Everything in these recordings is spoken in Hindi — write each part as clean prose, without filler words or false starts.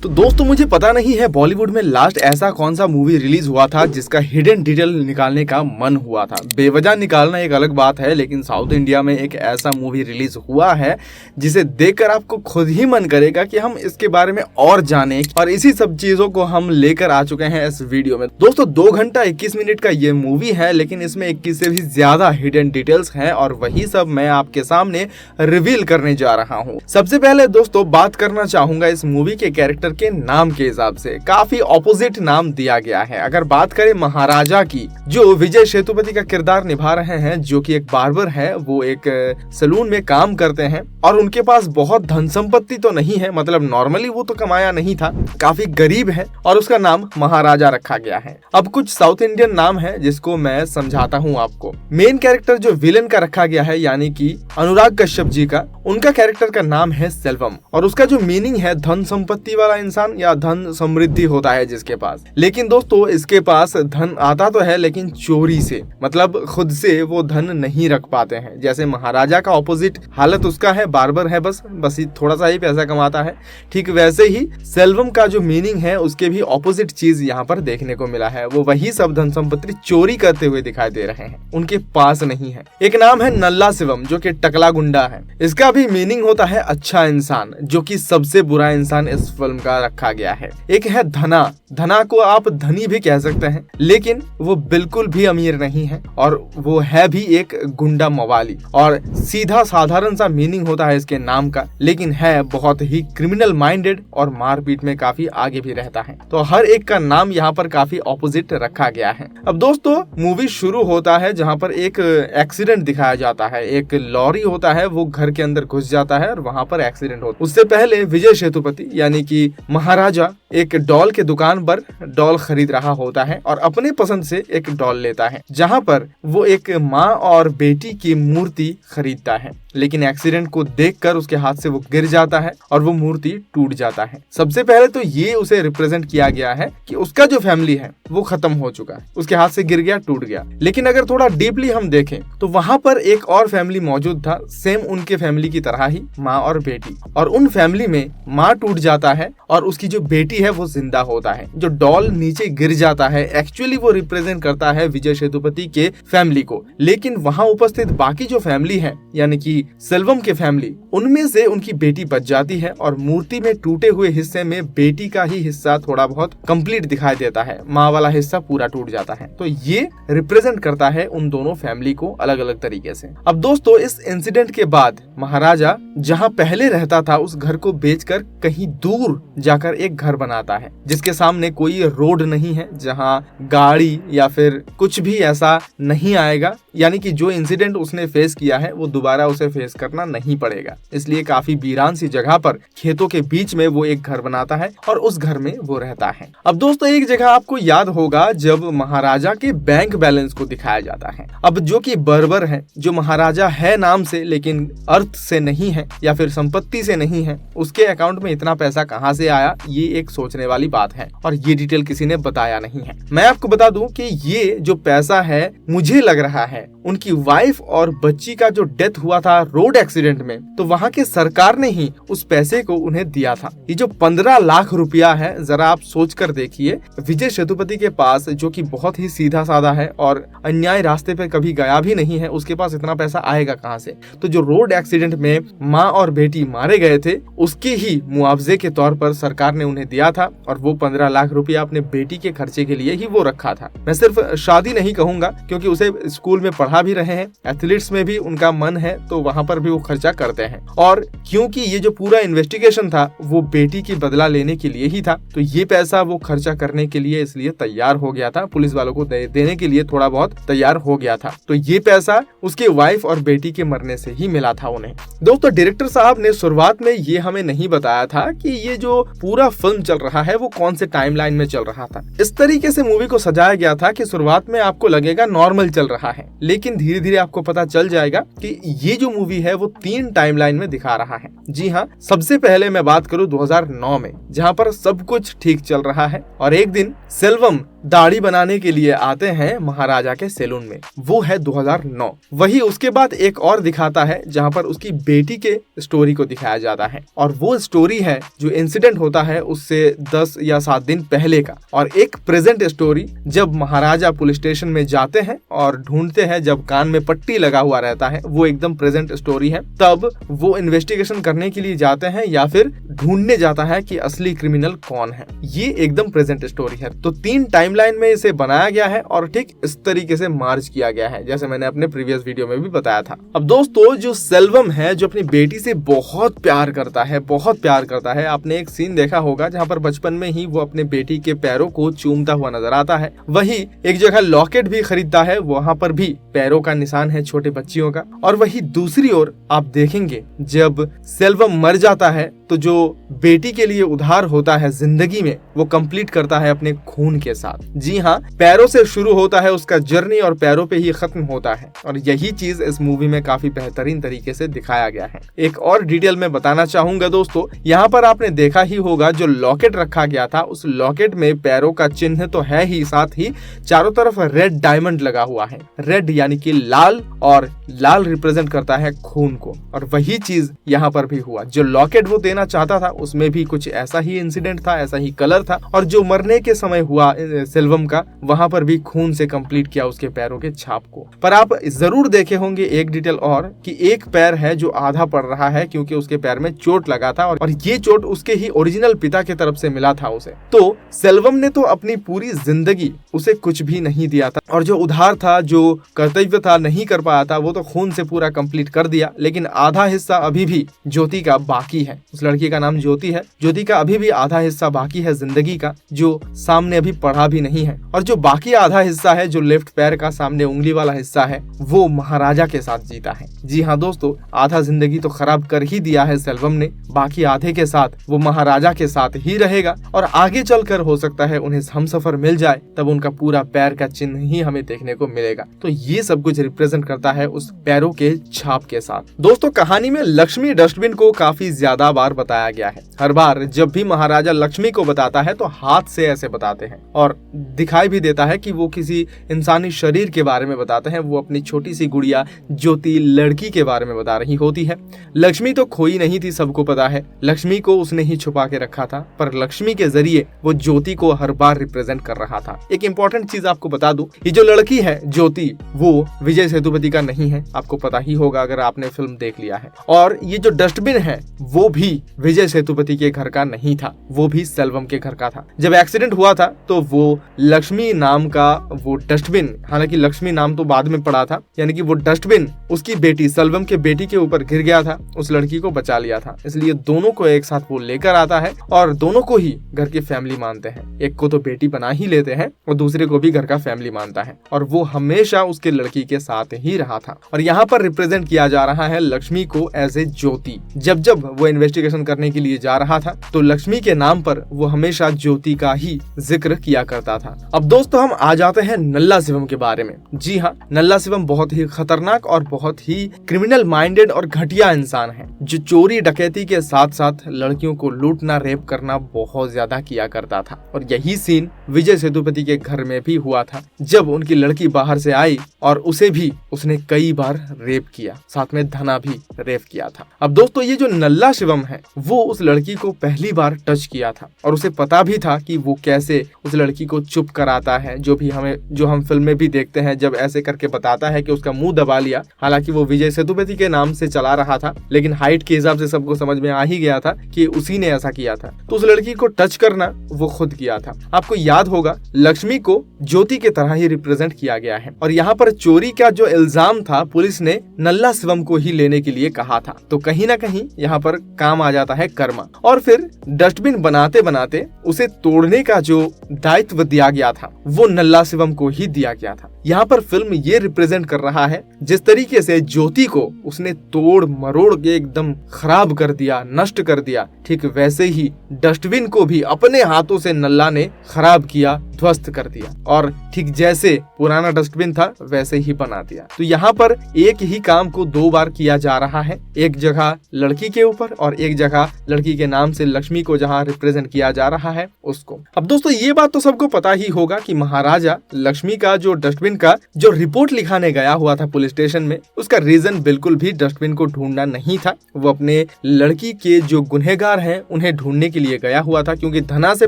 तो दोस्तों मुझे पता नहीं है बॉलीवुड में लास्ट ऐसा कौन सा मूवी रिलीज हुआ था जिसका हिडन डिटेल निकालने का मन हुआ था। बेवजह निकालना एक अलग बात है, लेकिन साउथ इंडिया में एक ऐसा मूवी रिलीज हुआ है जिसे देखकर आपको खुद ही मन करेगा कि हम इसके बारे में और जानें, और इसी सब चीजों को हम लेकर आ चुके हैं इस वीडियो में। दोस्तों 2 घंटा 21 मिनट का ये मूवी है, लेकिन इसमें 21 से भी ज्यादा हिडन डिटेल्स हैं और वही सब मैं आपके सामने रिवील करने जा रहा हूँ। सबसे पहले दोस्तों बात करना चाहूंगा इस मूवी के कैरेक्टर के नाम के हिसाब से काफी ऑपोजिट नाम दिया गया है। अगर बात करें महाराजा की, जो विजय सेतुपति का किरदार निभा रहे हैं, जो कि एक बार्बर है, वो एक सलून में काम करते हैं और उनके पास बहुत धन संपत्ति तो नहीं है, मतलब नॉर्मली वो तो कमाया नहीं था, काफी गरीब है और उसका नाम महाराजा रखा गया है। अब कुछ साउथ इंडियन नाम है जिसको मैं समझाता हूँ आपको। मेन कैरेक्टर जो विलेन का रखा गया है यानी कि अनुराग कश्यप जी का, उनका कैरेक्टर का नाम है सेल्वम और उसका जो मीनिंग है धन संपत्ति वाला इंसान या धन समृद्धि होता है जिसके पास। लेकिन दोस्तों इसके पास धन आता तो है लेकिन चोरी से, मतलब खुद से वो धन नहीं रख पाते हैं। जैसे महाराजा का ऑपोजिट हालत उसका है, बार्बर है, बस थोड़ा सा ही पैसा कमाता है। ठीक वैसे ही सेल्वम का जो मीनिंग है उसके भी ऑपोजिट चीज यहाँ पर देखने को मिला है। वो वही सब धन संपत्ति चोरी करते हुए दिखाई दे रहे हैं, उनके पास नहीं है। एक नाम है नल्ला शिवम जो कि टकला गुंडा है। इसका भी मीनिंग होता है अच्छा इंसान, जो कि सबसे बुरा इंसान इस फिल्म का रखा गया है। एक है धना, धना को आप धनी भी कह सकते हैं, लेकिन वो बिल्कुल भी अमीर नहीं है और वो है भी एक गुंडा मवाली, और सीधा साधारण सा मीनिंग होता है इसके नाम का, लेकिन है बहुत ही क्रिमिनल माइंडेड और मारपीट में काफी आगे भी रहता है। तो हर एक का नाम यहाँ पर काफी ऑपोजिट रखा गया है। अब दोस्तों मूवी शुरू होता है जहाँ पर एक एक्सीडेंट दिखाया जाता है। एक लॉरी होता है, वो घर के अंदर घुस जाता है और वहाँ पर एक्सीडेंट होता है। उससे पहले विजय सेतुपति यानी कि महाराजा एक डॉल के दुकान पर डॉल खरीद रहा होता है और अपने पसंद से एक डॉल लेता है, जहां पर वो एक माँ और बेटी की मूर्ति खरीदता है। लेकिन एक्सीडेंट को देखकर उसके हाथ से वो गिर जाता है और वो मूर्ति टूट जाता है। सबसे पहले तो ये उसे रिप्रेजेंट किया गया है कि उसका जो फैमिली है वो खत्म हो चुका है, उसके हाथ से गिर गया, टूट गया। लेकिन अगर थोड़ा डीपली हम देखें तो वहां पर एक और फैमिली मौजूद था, सेम उनके फैमिली की तरह ही, माँ और बेटी। और उन फैमिली में माँ टूट जाता है और उसकी जो बेटी है वो जिंदा होता है। जो डॉल नीचे गिर जाता है एक्चुअली वो रिप्रेजेंट करता है विजय सेतुपति के फैमिली को। लेकिन वहां उपस्थित बाकी जो फैमिली है यानी कि सेल्वम के फैमिली, उनमें से उनकी बेटी बच जाती है और मूर्ति में टूटे हुए हिस्से में बेटी का ही हिस्सा थोड़ा बहुत कंप्लीट दिखाई देता है, माँ वाला हिस्सा पूरा टूट जाता है। तो ये रिप्रेजेंट करता है उन दोनों फैमिली को अलग अलग तरीके से। अब दोस्तों इस इंसिडेंट के बाद महाराजा जहाँ पहले रहता था उस घर को बेचकर कहीं दूर जाकर एक घर बनाता है जिसके सामने कोई रोड नहीं है, जहाँ गाड़ी या फिर कुछ भी ऐसा नहीं आएगा। यानी कि जो इंसिडेंट उसने फेस किया है वो दोबारा उसे फेस करना नहीं पड़ेगा। इसलिए काफी वीरान सी जगह पर खेतों के बीच में वो एक घर बनाता है और उस घर में वो रहता है। अब दोस्तों एक जगह आपको याद होगा जब महाराजा के बैंक बैलेंस को दिखाया जाता है। अब जो कि बर्बर है, जो महाराजा है नाम से लेकिन अर्थ से नहीं है या फिर संपत्ति से नहीं है, उसके अकाउंट में इतना पैसा कहाँ से आया, ये एक सोचने वाली बात है और ये डिटेल किसी ने बताया नहीं है। मैं आपको बता दूं कि ये जो पैसा है, मुझे लग रहा है उनकी वाइफ और बच्ची का जो डेथ हुआ था रोड एक्सीडेंट में, तो वहाँ के सरकार ने ही उस पैसे को उन्हें दिया था। ये जो 15 लाख रुपया है, जरा आप सोच कर देखिए, विजय सेतुपति के पास जो कि बहुत ही सीधा साधा है और अन्याय रास्ते पे कभी गया भी नहीं है, उसके पास इतना पैसा आएगा कहाँ से? तो जो रोड एक्सीडेंट में माँ और बेटी मारे गए थे उसके ही मुआवजे के तौर पर सरकार ने उन्हें दिया था और वो 15 लाख रुपया अपने बेटी के खर्चे के लिए ही वो रखा था। मैं सिर्फ शादी नहीं कहूंगा क्योंकि उसे स्कूल में पढ़ा भी रहे हैं, एथलीट्स में भी उनका मन है तो वहाँ पर भी वो खर्चा करते हैं। और क्योंकि ये जो पूरा इन्वेस्टिगेशन था वो बेटी की बदला लेने के लिए ही था, तो ये पैसा वो खर्चा करने के लिए इसलिए तैयार हो गया था, पुलिस वालों को देने के लिए थोड़ा बहुत तैयार हो गया था। तो ये पैसा उसके वाइफ और बेटी के मरने से ही मिला था उन्हें। दोस्तों डायरेक्टर साहब ने शुरुआत में ये हमें नहीं बताया था कि ये जो पूरा फिल्म चल रहा है वो कौन से टाइमलाइन में चल रहा था। इस तरीके से मूवी को सजाया गया था कि शुरुआत में आपको लगेगा नॉर्मल चल रहा है, लेकिन धीरे धीरे आपको पता चल जाएगा कि ये जो मूवी है वो 3 टाइमलाइन में दिखा रहा है। जी हाँ, सबसे पहले मैं बात करूँ 2009 में, जहाँ पर सब कुछ ठीक चल रहा है और एक दिन सेल्वम दाढ़ी बनाने के लिए आते हैं महाराजा के सैलून में। वो है 2009। वही उसके बाद एक और दिखाता है जहाँ पर उसकी बेटी के स्टोरी को दिखाया जाता है और वो स्टोरी है जो इंसिडेंट होता है उससे 10 या 7 दिन पहले का। और एक प्रेजेंट स्टोरी जब महाराजा पुलिस स्टेशन में जाते हैं और ढूंढते हैं, जब कान में पट्टी लगा हुआ रहता है, वो एकदम प्रेजेंट स्टोरी है। तब वो इन्वेस्टिगेशन करने के लिए जाते हैं या फिर ढूंढने जाता है कि असली क्रिमिनल कौन है। ये एकदम प्रेजेंट स्टोरी है। तो 3 टाइमलाइन में इसे बनाया गया है और ठीक इस तरीके से मार्च किया गया है, जैसे मैंने अपने प्रीवियस वीडियो में भी बताया था। अब दोस्तों, जो सेल्वम है जो अपनी बेटी से बहुत प्यार करता है, बहुत प्यार करता है। आपने एक सीन देखा होगा जहाँ पर बचपन में ही वो अपने बेटी के पैरों को चूमता हुआ नजर आता है। वही एक जगह लॉकेट भी खरीदता है, वहाँ पर भी पैरों का निशान है छोटे बच्चियों का। और वही दूसरी ओर आप देखेंगे जब सेल्वम मर जाता है तो जो बेटी के लिए उधार होता है जिंदगी में, वो कंप्लीट करता है अपने खून के साथ। जी हाँ, पैरों से शुरू होता है उसका जर्नी और पैरों पे ही खत्म होता है। और यही चीज इस मूवी में काफी बेहतरीन तरीके से दिखाया गया है। एक और डिटेल में बताना चाहूंगा दोस्तों, यहाँ पर आपने देखा ही होगा जो लॉकेट रखा गया था, उस लॉकेट में पैरों का चिन्ह तो है ही, साथ ही चारों तरफ रेड डायमंड लगा हुआ है। रेड यानी कि लाल, और लाल रिप्रेजेंट करता है खून को। और वही चीज यहाँ पर भी हुआ। जो लॉकेट वो देना चाहता था उसमें भी कुछ ऐसा ही इंसिडेंट था, ऐसा ही कलर था। और जो मरने के समय हुआ सेल्वम का, वहां पर भी खून से कंप्लीट किया उसके पैरों के छाप को। पर आप जरूर देखे होंगे एक डिटेल और, कि एक पैर है जो आधा पड़ रहा है क्योंकि उसके पैर में चोट लगा था और ये चोट उसके ही ओरिजिनल पिता की तरफ से मिला था उसे। तो सेल्वम ने तो अपनी पूरी जिंदगी उसे कुछ भी नहीं दिया था और जो उधार था, जो कर्तव्य था, नहीं कर पाया था, वो तो खून से पूरा कंप्लीट कर दिया। लेकिन आधा हिस्सा अभी भी ज्योति का बाकी है। उस लड़की का नाम ज्योति है। ज्योति का अभी भी आधा हिस्सा बाकी है जिंदगी का, जो सामने अभी पढ़ा भी नहीं है। और जो बाकी आधा हिस्सा है, जो लेफ्ट पैर का सामने उंगली वाला हिस्सा है, वो महाराजा के साथ जीता है। जी हाँ दोस्तों, आधा जिंदगी तो खराब कर ही दिया है सेल्वम ने, बाकी आधे के साथ वो महाराजा के साथ ही रहेगा। और आगे चलकर हो सकता है उन्हें हमसफर मिल जाए, तब उनका पूरा पैर का चिन्ह ही हमें देखने को मिलेगा। तो ये सब कुछ रिप्रेजेंट करता है उस पैरों के छाप के साथ। दोस्तों, कहानी में लक्ष्मी डस्टबिन को काफी ज्यादा बार बताया गया है। हर बार जब भी महाराजा लक्ष्मी को बताता है तो हाथ से ऐसे बताते हैं और दिखाई भी देता है कि वो किसी इंसानी शरीर के बारे में बताते हैं। वो अपनी छोटी सी गुड़िया ज्योति लड़की के बारे में बता रही होती है। लक्ष्मी तो खोई नहीं थी, सबको पता है। लक्ष्मी को उसने ही छुपा के रखा था, पर लक्ष्मी के जरिए वो ज्योति को हर बार रिप्रेजेंट कर रहा था। एक इंपॉर्टेंट चीज आपको बता दूं, ये जो लड़की है ज्योति, वो विजय सेतुपति का नहीं है, आपको पता ही होगा अगर आपने फिल्म देख लिया है। और ये जो डस्टबिन है वो भी विजय सेतुपति के घर का नहीं था, वो भी सेल्वम के घर का था। जब एक्सीडेंट हुआ था तो वो लक्ष्मी नाम का वो डस्टबिन, हालांकि लक्ष्मी नाम तो बाद में पड़ा था, यानी कि वो डस्टबिन उसकी बेटी सेल्वम के बेटी के ऊपर गिर गया था, उस लड़की को बचा लिया था। इसलिए दोनों को एक साथ वो लेकर आता है और दोनों को ही घर की फैमिली मानते हैं। एक को तो बेटी बना ही लेते हैं और दूसरे को भी घर का फैमिली मानता है। और वो हमेशा उसके लड़की के साथ ही रहा था। और यहाँ पर रिप्रेजेंट किया जा रहा है लक्ष्मी को एज ए ज्योति। जब जब वो इन्वेस्टिगेशन करने के लिए जा रहा था तो लक्ष्मी के नाम पर वो हमेशा ज्योति का ही जिक्र किया करता था। अब दोस्तों, हम आ जाते हैं नल्ला शिवम के बारे में। जी हाँ, नल्ला शिवम बहुत ही खतरनाक और बहुत ही क्रिमिनल माइंडेड और घटिया इंसान है, जो चोरी डकैती के साथ साथ लड़कियों को लूटना, रेप करना बहुत ज्यादा किया करता था। और यही सीन विजय सेतुपति के घर में भी हुआ था, जब उनकी लड़की बाहर से आई और उसे भी उसने कई बार रेप किया, साथ में धना भी रेप किया था। अब दोस्तों, ये जो नल्ला शिवम है वो उस लड़की को पहली बार टच किया था और उसे पता भी था कि वो कैसे उस लड़की को चुप कराता है। जो हम फिल्म में भी देखते हैं, जब ऐसे करके बताता है कि उसका मुंह दबा लिया। हालांकि वो विजय सेतुपति के नाम से चला रहा था, लेकिन हाइट के हिसाब से सबको समझ में आ ही गया था कि उसी ने ऐसा किया था। तो उस लड़की को टच करना वो खुद किया था। आपको याद होगा, लक्ष्मी को ज्योति के तरह ही रिप्रेजेंट किया गया है। और यहाँ पर चोरी का जो इल्जाम था, पुलिस ने नल्ला शिवम को ही लेने के लिए कहा था। तो कहीं ना कहीं यहाँ पर काम आ जाता है कर्मा। और फिर डस्टबिन बनाते बनाते उसे तोड़ने का जो दायित्व दिया गया था वो नल्ला शिवम को ही दिया गया था। यहाँ पर फिल्म ये रिप्रेजेंट कर रहा है, जिस तरीके से ज्योति को उसने तोड़ मरोड़ के एकदम खराब कर दिया, नष्ट कर दिया, ठीक वैसे ही डस्टबिन को भी अपने हाथों से नल्ला ने खराब किया, ध्वस्त कर दिया और ठीक जैसे पुराना डस्टबिन था वैसे ही बना दिया। तो यहाँ पर एक ही काम को 2 बार किया जा रहा है, एक जगह लड़की के ऊपर और एक जगह लड़की के नाम से लक्ष्मी को जहाँ रिप्रेजेंट किया जा रहा है उसको। अब दोस्तों ये बात तो सबको पता ही होगा कि महाराजा लक्ष्मी का जो डस्टबिन का जो रिपोर्ट लिखाने गया हुआ था पुलिस स्टेशन में, उसका रीजन बिल्कुल भी डस्टबिन को ढूंढना नहीं था। वो अपने लड़की के जो गुनहगार हैं उन्हें ढूंढने के लिए गया हुआ था, क्योंकि धना से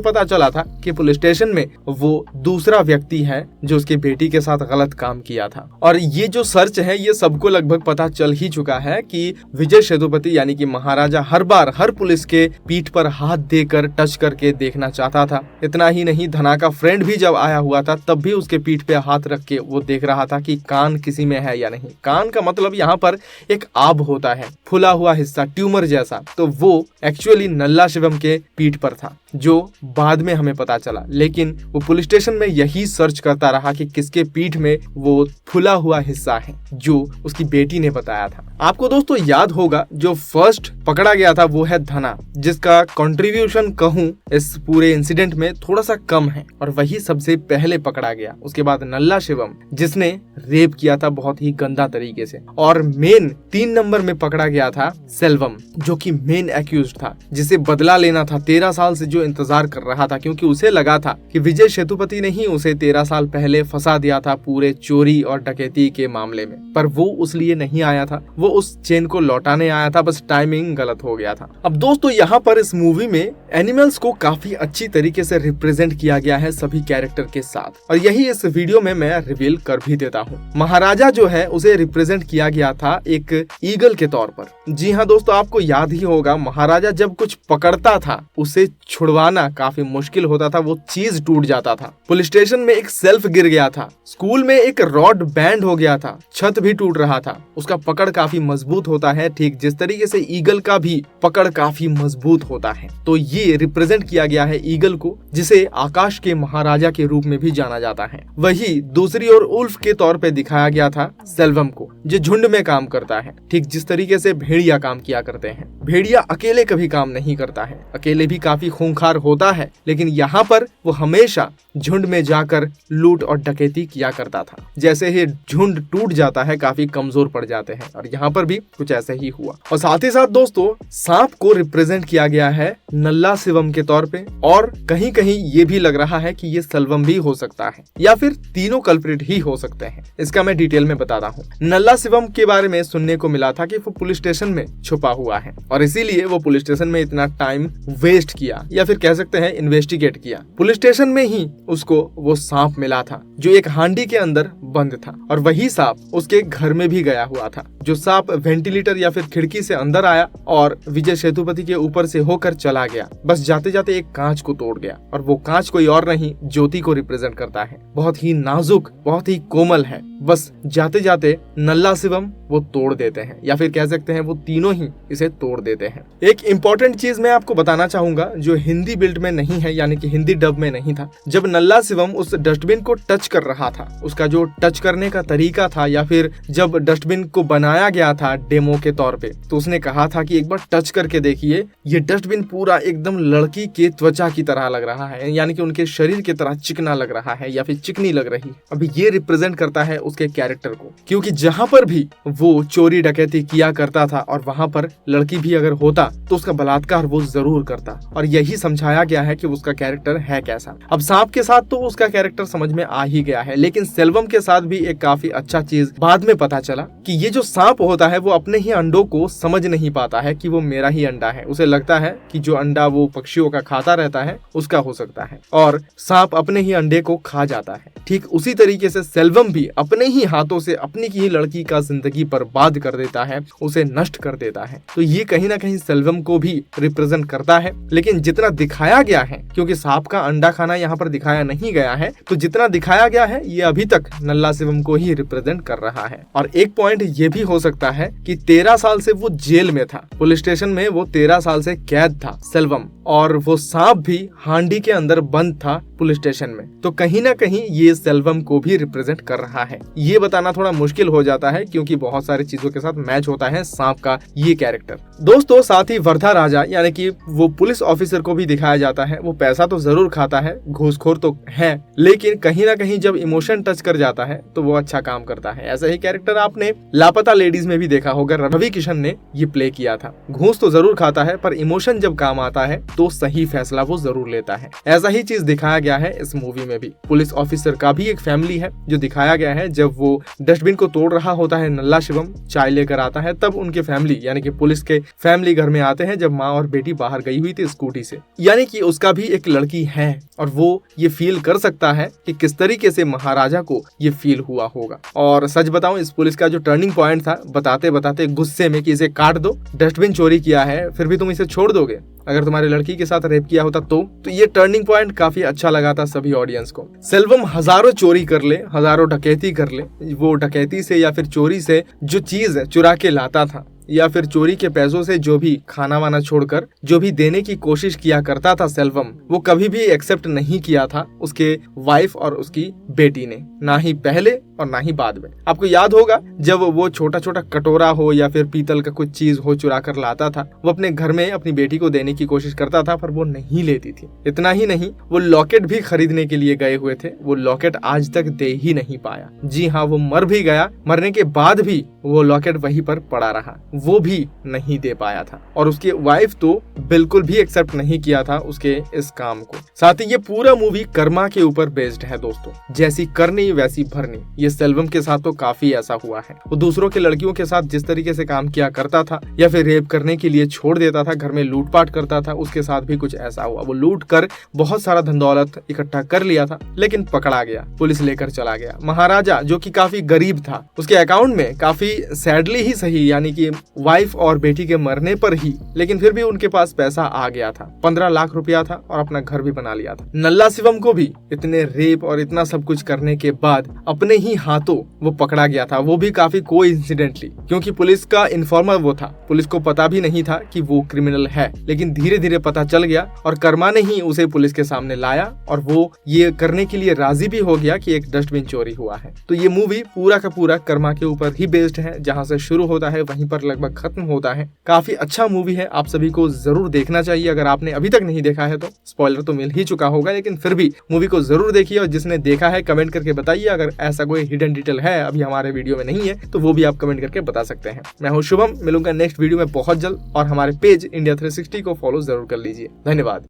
पता चला था कि पुलिस स्टेशन में वो दूसरा व्यक्ति है जो उसकी बेटी के साथ गलत काम किया था। और ये जो सर्च है ये सबको लगभग पता चल ही चुका है कि विजय सेतुपति यानी कि महाराजा हर बार हर पुलिस के पीठ पर हाथ देकर टच करके देखना चाहता था। इतना ही नहीं, धना का फ्रेंड भी जब आया हुआ था तब भी उसके पीठ पे हाथ रख के वो देख रहा था कि कान किसी में है या नहीं। कान का मतलब यहाँ पर एक आब होता है, फुला हुआ हिस्सा, ट्यूमर जैसा। तो वो एक्चुअली नल्ला शिवम के पीठ पर था, जो बाद में हमें पता चला। लेकिन वो पुलिस स्टेशन में यही सर्च करता रहा कि किसके पीठ में वो फुला हुआ हिस्सा है, जो उसकी बेटी ने बताया था। आपको दोस्तों याद होगा जो फर्स्ट पकड़ा गया था वो है धना, जिसका कंट्रीब्यूशन कहूँ इस पूरे इंसिडेंट में थोड़ा सा कम है, और वही सबसे पहले पकड़ा गया। उसके बाद नल्ला शिवम जिसने रेप किया था बहुत ही गंदा तरीके से, और मेन 3 नंबर में पकड़ा गया था सेल्वम, जो कि मेन एक्यूज्ड था, जिसे बदला लेना था। 13 साल से जो इंतजार कर रहा था, क्योंकि उसे लगा था कि विजय सेतुपति ने ही उसे 13 साल पहले फंसा दिया था पूरे चोरी और डकैती के मामले में। पर वो उस लिए नहीं आया था, वो उस चेन को लौटाने आया था, बस टाइमिंग गलत हो गया था। अब दोस्तों यहाँ पर इस मूवी में एनिमल्स को काफी अच्छी तरीके से रिप्रेजेंट किया गया है सभी कैरेक्टर के साथ, और यही इस वीडियो में मैं रिवील कर भी देता हूँ। महाराजा जो है उसे रिप्रेजेंट किया गया था एक ईगल के तौर पर। जी हाँ दोस्तों, आपको याद ही होगा महाराजा जब कुछ पकड़ता था उसे छुड़वाना काफी मुश्किल होता था, वो चीज टूट जाता था। पुलिस स्टेशन में एक सेल्फ गिर गया था, स्कूल में एक रॉड बैंड हो गया था, छत भी टूट रहा था। उसका पकड़ काफी मजबूत होता है, ठीक जिस तरीके से ईगल का भी पकड़ काफी मजबूत होता है। तो ये रिप्रेजेंट किया गया है ईगल को, जिसे आकाश के महाराजा के रूप में भी जाना जाता है। वही दूसरी ओर उल्फ के तौर पे दिखाया गया था सेल्वम को, जो झुंड में काम करता है, ठीक जिस तरीके से भेड़िया काम किया करते हैं। भेड़िया अकेले कभी काम नहीं करता है, अकेले भी काफी खूंखार होता है, लेकिन यहाँ पर वो हमेशा झुंड में जाकर लूट और डकैती किया करता था। जैसे ही झुंड टूट जाता है काफी कमजोर पड़ जाते हैं, और यहाँ पर भी कुछ ऐसे ही हुआ। और साथ ही साथ दोस्तों सांप को रिप्रेजेंट किया गया है नल्ला शिवम के तौर पे, और कहीं कहीं ये भी लग रहा है कि ये सेल्वम भी हो सकता है, या फिर तीनों कल्प्रिट ही हो सकते हैं। इसका मैं डिटेल में बताता हूँ। नल्ला शिवम के बारे में सुनने को मिला था कि वो पुलिस स्टेशन में छुपा हुआ है, और इसीलिए वो पुलिस स्टेशन में इतना टाइम वेस्ट किया, या फिर कह सकते हैं इन्वेस्टिगेट किया। पुलिस स्टेशन में ही उसको वो सांप मिला था जो एक हांडी के अंदर बंद था, और वही सांप उसके घर में भी गया हुआ था। जो सांप वेंटिलेटर या फिर खिड़की से अंदर आया और विजय सेतुपति के ऊपर से होकर चला गया, बस जाते जाते एक कांच को तोड़ गया, और वो कांच कोई और नहीं ज्योति को रिप्रेजेंट करता है। बहुत ही नाजुक, बहुत ही कोमल है, बस जाते जाते नल्ला शिवम वो तोड़ देते हैं, या फिर कह सकते हैं वो तीनों ही इसे तोड़ देते हैं। एक इम्पोर्टेंट चीज मैं आपको बताना चाहूंगा जो हिंदी बिल्ड में नहीं है, यानी कि हिंदी डब में नहीं था। जब नल्ला शिवम उस डस्टबिन को टच कर रहा था, उसका जो टच करने का तरीका था, या फिर जब डस्टबिन को बनाया गया था डेमो के तौर पे, तो उसने कहा था कि एक बार टच करके देखिए, ये डस्टबिन पूरा एकदम लड़की के त्वचा की तरह लग रहा है, यानी कि उनके शरीर की तरह चिकना लग रहा है या फिर चिकनी लग रही। अभी ये रिप्रेजेंट करता है उसके कैरेक्टर को, क्योंकि जहां पर भी वो चोरी डकैती किया करता था और वहां पर लड़की भी अगर होता तो उसका बलात्कार वो जरूर करता, और यही समझाया गया है कि उसका कैरेक्टर है कैसा। अब सांप के साथ तो उसका कैरेक्टर समझ में आ ही गया है, लेकिन सेल्वम के साथ भी एक काफी अच्छा चीज बाद में पता चला कि ये जो सांप होता है वो अपने ही अंडों को समझ नहीं पाता है कि वो मेरा ही अंडा है। उसे लगता है कि जो अंडा वो पक्षियों का खाता रहता है उसका हो सकता है, और सांप अपने ही अंडे को खा जाता है। ठीक उसी तरीके से सेल्वम भी अपने ही हाथों से अपनी ही लड़की का जिंदगी बर्बाद कर देता है, उसे नष्ट कर देता है। तो ये कहीं ना कहीं सेल्वम को भी रिप्रेजेंट करता है, लेकिन जितना दिखाया गया है, क्योंकि सांप का अंडा खाना यहाँ पर दिखाया नहीं गया है, तो जितना दिखाया गया है ये अभी तक नल्ला शिवम को ही रिप्रेजेंट कर रहा है। और एक पॉइंट ये भी हो सकता है कि 13 साल से वो जेल में था, पुलिस स्टेशन में वो 13 साल से कैद था सेल्वम, और वो सांप भी हांडी के अंदर बंद था पुलिस स्टेशन में। तो कहीं ना कहीं ये सेल्वम को भी रिप्रेजेंट कर रहा है। ये बताना थोड़ा मुश्किल हो जाता है क्योंकि बहुत सारी चीजों के साथ मैच होता है सांप का ये कैरेक्टर। दोस्तों साथ ही वर्धा राजा यानी कि वो पुलिस ऑफिसर को भी दिखाया जाता है। वो पैसा तो जरूर खाता है, घूसखोर तो है, लेकिन कहीं ना कहीं जब इमोशन टच कर जाता है तो वो अच्छा काम करता है। ऐसा ही कैरेक्टर आपने लापता लेडीज में भी देखा होगा, रवि किशन ने ये प्ले किया था। घूस तो जरूर खाता है पर इमोशन जब काम आता है तो सही फैसला वो जरूर लेता है। ऐसा ही चीज दिखाया गया है इस मूवी में भी। पुलिस ऑफिसर का भी एक फैमिली है जो दिखाया गया है। जब वो डस्टबिन को तोड़ रहा होता है, नल्ला शिवम चाय लेकर आता है, तब उनके फैमिली यानी कि पुलिस के फैमिली घर में आते हैं जब माँ और बेटी बाहर गई हुई थी स्कूटी से। यानी कि उसका भी एक लड़की है और वो ये फील कर सकता है कि किस तरीके से महाराजा को ये फील हुआ होगा। और सच बताऊं, इस पुलिस का जो टर्निंग पॉइंट था, बताते बताते गुस्से में कि इसे काट दो, डस्टबिन चोरी किया है फिर भी तुम इसे छोड़ दोगे, अगर तुम्हारी लड़की के साथ रेप किया होता तो ये टर्निंग पॉइंट काफी अच्छा लगा था सभी ऑडियंस को। सेल्वम हजारों चोरी कर ले, हजारों डकैती कर ले, वो डकैती से या फिर चोरी से जो चीज चुरा के लाता था या फिर चोरी के पैसों से जो भी खाना वाना छोड़कर जो भी देने की कोशिश किया करता था सेल्वम, वो कभी भी एक्सेप्ट नहीं किया था उसके वाइफ और उसकी बेटी ने, ना ही पहले और ना ही बाद में। आपको याद होगा जब वो छोटा छोटा कटोरा हो या फिर पीतल का कुछ चीज हो चुरा कर लाता था, वो अपने घर में अपनी बेटी को देने की कोशिश करता था पर वो नहीं लेती थी। इतना ही नहीं, वो लॉकेट भी खरीदने के लिए गए हुए थे, वो लॉकेट आज तक दे ही नहीं पाया। जी हाँ, वो मर भी गया, मरने के बाद भी वो लॉकेट वहीं पर पड़ा रहा, वो भी नहीं दे पाया था। और उसकी वाइफ तो बिल्कुल भी एक्सेप्ट नहीं किया था उसके इस काम को। साथ ही ये पूरा मूवी कर्मा के ऊपर बेस्ड है दोस्तों, जैसी करनी वैसी भरनी। ये सेल्वम के साथ तो काफी ऐसा हुआ है। वो दूसरों के लड़कियों के साथ जिस तरीके से काम किया करता था या फिर रेप करने के लिए छोड़ देता था, घर में लूटपाट करता था, उसके साथ भी कुछ ऐसा हुआ। वो लूट कर बहुत सारा धन दौलत इकट्ठा कर लिया था लेकिन पकड़ा गया, पुलिस लेकर चला गया। महाराजा जो कि काफी गरीब था, उसके अकाउंट में काफी सैडली ही सही, यानी कि वाइफ और बेटी के मरने पर ही, लेकिन फिर भी उनके पास पैसा आ गया था, 15 लाख रुपया था और अपना घर भी बना लिया था। नल्ला शिवम को भी इतने रेप और इतना सब कुछ करने के बाद अपने ही हाथों वो पकड़ा गया था, वो भी काफी कोइंसिडेंटली, क्योंकि पुलिस का इन्फॉर्मर वो था। पुलिस को पता भी नहीं था कि वो क्रिमिनल है, लेकिन धीरे धीरे पता चल गया और कर्मा ने ही उसे पुलिस के सामने लाया और वो ये करने के लिए राजी भी हो गया कि एक डस्टबिन चोरी हुआ है। तो ये मूवी पूरा का पूरा कर्मा के ऊपर ही बेस्ड है, जहाँ से शुरू होता है वहीं पर लगभग खत्म होता है। काफी अच्छा मूवी है, आप सभी को जरूर देखना चाहिए। अगर आपने अभी तक नहीं देखा है तो स्पॉइलर तो मिल ही चुका होगा, लेकिन फिर भी मूवी को जरूर देखिए और जिसने देखा है कमेंट करके बताइए। अगर ऐसा कोई हिडन डिटेल है अभी हमारे वीडियो में नहीं है तो वो भी आप कमेंट करके बता सकते हैं। मैं हूं शुभम, मिलूंगा नेक्स्ट वीडियो में बहुत जल्द और हमारे पेज इंडिया 360 को फॉलो जरूर कर लीजिए। धन्यवाद।